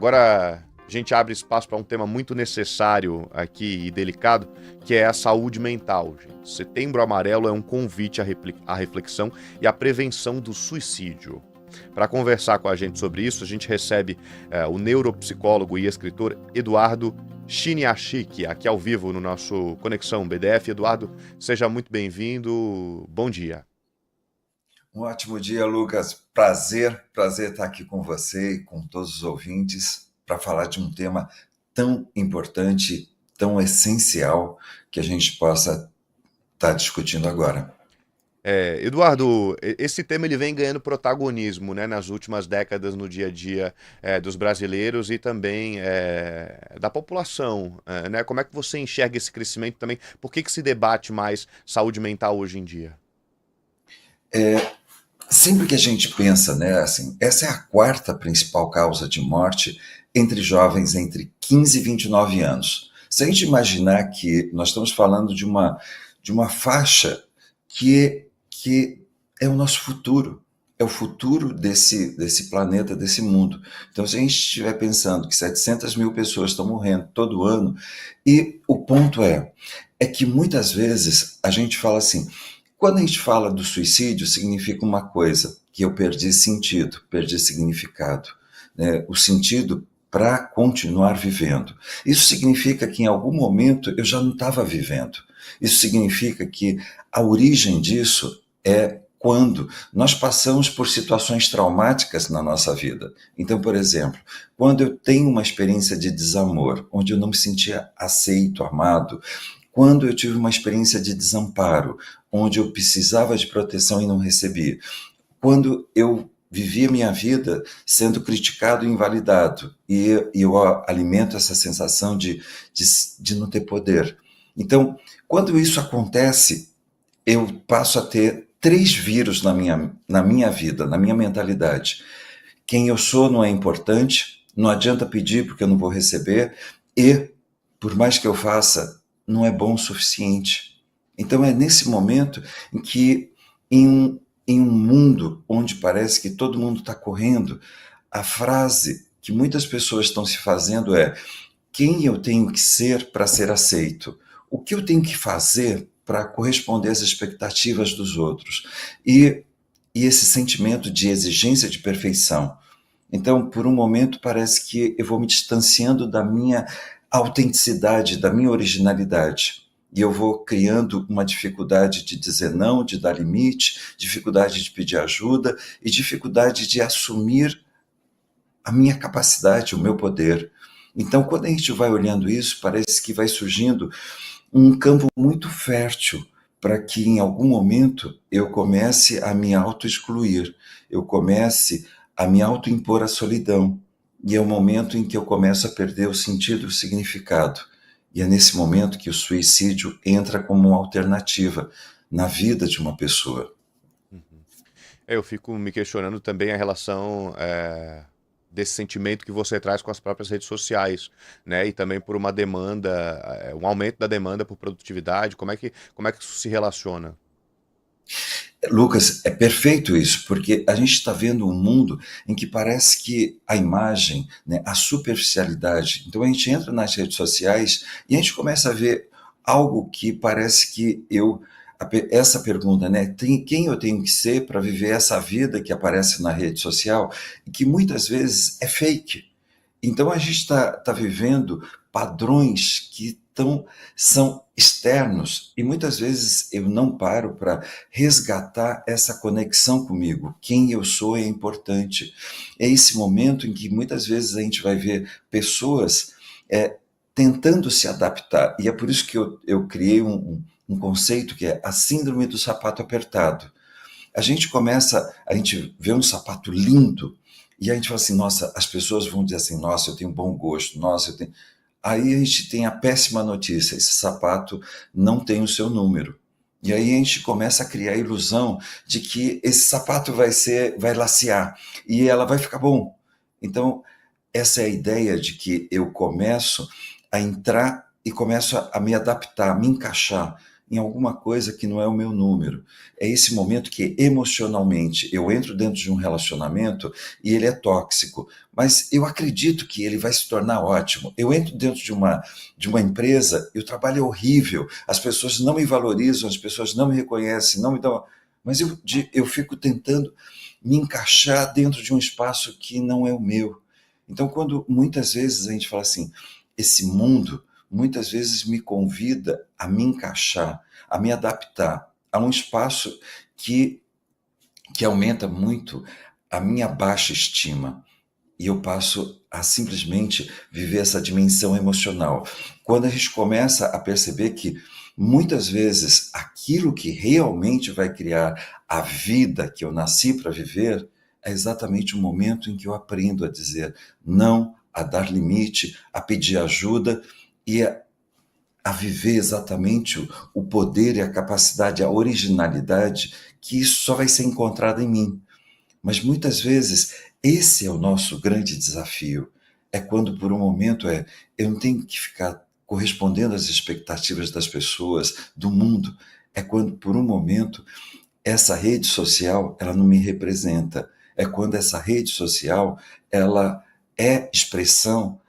Agora a gente abre espaço para um tema muito necessário aqui e delicado, que é a saúde mental, gente. Setembro Amarelo é um convite à reflexão e à prevenção do suicídio. Para conversar com a gente sobre isso, a gente recebe o neuropsicólogo e escritor Eduardo Chiniachiki, aqui ao vivo no nosso Conexão BDF. Eduardo, seja muito bem-vindo. Bom dia. Um ótimo dia, Lucas. Prazer estar aqui com você e com todos os ouvintes para falar de um tema tão importante, tão essencial que a gente possa estar discutindo agora. Eduardo, esse tema ele vem ganhando protagonismo, né, nas últimas décadas no dia a dia dos brasileiros e também da população, né? Como é que você enxerga esse crescimento também? Por que se debate mais saúde mental hoje em dia? Sempre que a gente pensa, né, assim, essa é a quarta principal causa de morte entre jovens entre 15 e 29 anos. Se a gente imaginar que nós estamos falando de uma faixa que é o nosso futuro, é o futuro desse planeta, desse mundo. Então, se a gente estiver pensando que 700 mil pessoas estão morrendo todo ano, e o ponto é que muitas vezes a gente fala assim, quando a gente fala do suicídio, significa uma coisa, que eu perdi sentido, perdi significado, né? O sentido para continuar vivendo. Isso significa que em algum momento eu já não estava vivendo. Isso significa que a origem disso é quando nós passamos por situações traumáticas na nossa vida. Então, por exemplo, quando eu tenho uma experiência de desamor, onde eu não me sentia aceito, amado, quando eu tive uma experiência de desamparo, onde eu precisava de proteção e não recebi, quando eu vivia minha vida sendo criticado e invalidado, e eu alimento essa sensação de não ter poder. Então, quando isso acontece, eu passo a ter três vírus na minha vida, na minha mentalidade. Quem eu sou não é importante, não adianta pedir porque eu não vou receber, e, por mais que eu faça, não é bom o suficiente. Então é nesse momento em que, em um mundo onde parece que todo mundo está correndo, a frase que muitas pessoas estão se fazendo é: quem eu tenho que ser para ser aceito? O que eu tenho que fazer para corresponder às expectativas dos outros? E esse sentimento de exigência de perfeição. Então, por um momento, parece que eu vou me distanciando da minha autenticidade, da minha originalidade. E eu vou criando uma dificuldade de dizer não, de dar limite, dificuldade de pedir ajuda e dificuldade de assumir a minha capacidade, o meu poder. Então, quando a gente vai olhando isso, parece que vai surgindo um campo muito fértil para que em algum momento eu comece a me auto-excluir, eu comece a me auto-impor a solidão. E é o momento em que eu começo a perder o sentido e o significado. E é nesse momento que o suicídio entra como uma alternativa na vida de uma pessoa. Uhum. Eu fico me questionando também a relação desse sentimento que você traz com as próprias redes sociais, né? E também por uma demanda, um aumento da demanda por produtividade. Como é que isso se relaciona? Lucas, é perfeito isso, porque a gente está vendo um mundo em que parece que a imagem, né, a superficialidade. Então a gente entra nas redes sociais e a gente começa a ver algo que parece que essa pergunta, né, quem eu tenho que ser para viver essa vida que aparece na rede social e que muitas vezes é fake. Então a gente está vivendo padrões que são externos e muitas vezes eu não paro para resgatar essa conexão comigo. Quem eu sou é importante. É esse momento em que muitas vezes a gente vai ver pessoas é, tentando se adaptar. E é por isso que eu criei um conceito que é a síndrome do sapato apertado. A gente vê um sapato lindo e a gente fala assim, nossa, as pessoas vão dizer assim, nossa, eu tenho bom gosto, nossa, eu tenho... Aí a gente tem a péssima notícia, esse sapato não tem o seu número. E aí a gente começa a criar a ilusão de que esse sapato vai lacear e ela vai ficar bom. Então, essa é a ideia de que eu começo a entrar e começo a me adaptar, a me encaixar. em alguma coisa que não é o meu número. É esse momento que emocionalmente eu entro dentro de um relacionamento e ele é tóxico, mas eu acredito que ele vai se tornar ótimo. Eu entro dentro de uma empresa e o trabalho é horrível, as pessoas não me valorizam, as pessoas não me reconhecem, não me dão. Mas eu fico tentando me encaixar dentro de um espaço que não é o meu. Então, quando muitas vezes a gente fala assim, esse mundo muitas vezes me convida a me encaixar, a me adaptar a um espaço que, que aumenta muito a minha baixa estima. E eu passo a simplesmente viver essa dimensão emocional. Quando a gente começa a perceber que muitas vezes aquilo que realmente vai criar a vida que eu nasci para viver é exatamente o momento em que eu aprendo a dizer não, a dar limite, a pedir ajuda e a viver exatamente o poder e a capacidade, a originalidade, que isso só vai ser encontrado em mim. Mas muitas vezes esse é o nosso grande desafio. É quando por um momento eu não tenho que ficar correspondendo às expectativas das pessoas, do mundo. É quando por um momento essa rede social, ela não me representa. É quando essa rede social, ela é expressão,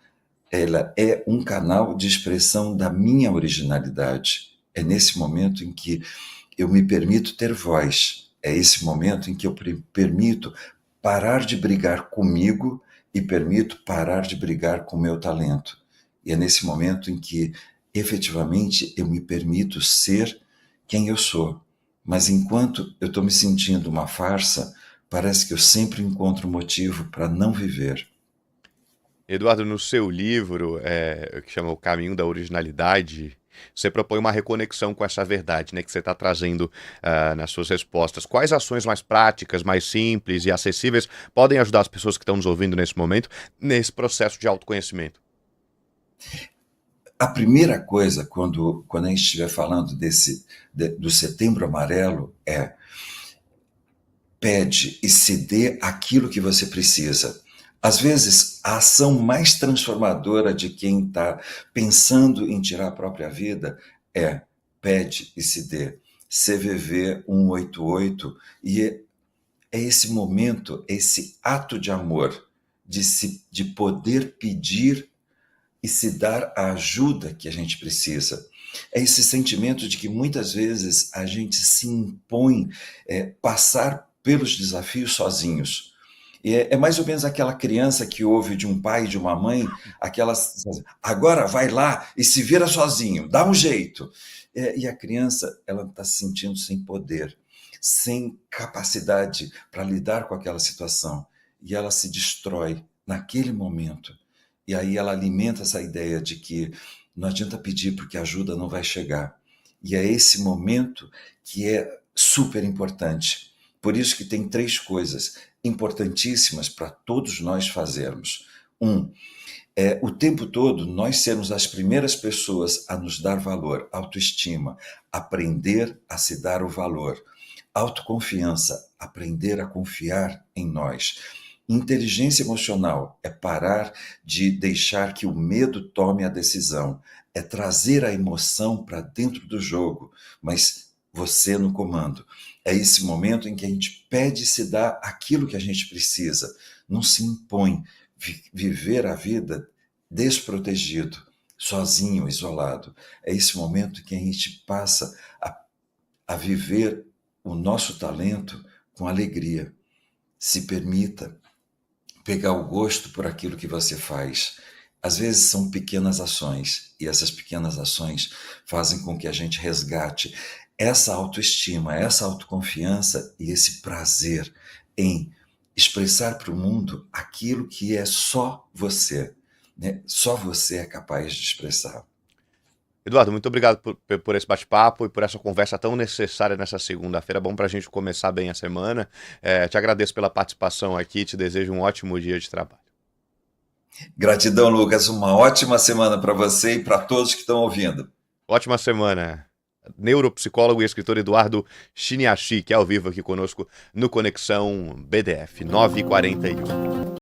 ela é um canal de expressão da minha originalidade. É nesse momento em que eu me permito ter voz. É esse momento em que eu permito parar de brigar comigo e permito parar de brigar com o meu talento. E é nesse momento em que, efetivamente, eu me permito ser quem eu sou. Mas enquanto eu estou me sentindo uma farsa, parece que eu sempre encontro motivo para não viver. Eduardo, no seu livro, que chama O Caminho da Originalidade, você propõe uma reconexão com essa verdade, né, que você está trazendo nas suas respostas. Quais ações mais práticas, mais simples e acessíveis podem ajudar as pessoas que estão nos ouvindo nesse momento, nesse processo de autoconhecimento? A primeira coisa, quando a gente estiver falando do Setembro Amarelo, pede e se dê aquilo que você precisa. Às vezes, a ação mais transformadora de quem está pensando em tirar a própria vida é pede e se dê. CVV 188, e é esse momento, esse ato de amor, de poder pedir e se dar a ajuda que a gente precisa. É esse sentimento de que muitas vezes a gente se impõe passar pelos desafios sozinhos. E é mais ou menos aquela criança que ouve de um pai e de uma mãe, aquelas, agora vai lá e se vira sozinho, dá um jeito. E a criança, ela está se sentindo sem poder, sem capacidade para lidar com aquela situação. E ela se destrói naquele momento. E aí ela alimenta essa ideia de que não adianta pedir porque a ajuda não vai chegar. E é esse momento que é super importante. Por isso que tem 3 coisas importantíssimas para todos nós fazermos. O tempo todo nós sermos as primeiras pessoas a nos dar valor, autoestima, aprender a se dar o valor, autoconfiança, aprender a confiar em nós. Inteligência emocional é parar de deixar que o medo tome a decisão, é trazer a emoção para dentro do jogo, mas você no comando. É esse momento em que a gente pede e se dá aquilo que a gente precisa, não se impõe viver a vida desprotegido, sozinho, isolado. É esse momento que a gente passa a viver o nosso talento com alegria. Se permita pegar o gosto por aquilo que você faz. Às vezes são pequenas ações, e essas pequenas ações fazem com que a gente resgate essa autoestima, essa autoconfiança e esse prazer em expressar para o mundo aquilo que é só você, né? Só você é capaz de expressar. Eduardo, muito obrigado por esse bate-papo e por essa conversa tão necessária nessa segunda-feira. Bom para a gente começar bem a semana. Te agradeço pela participação aqui, te desejo um ótimo dia de trabalho. Gratidão, Lucas. Uma ótima semana para você e para todos que estão ouvindo. Ótima semana. Neuropsicólogo e escritor Eduardo Chiniachi, que é ao vivo aqui conosco no Conexão BDF 9h41.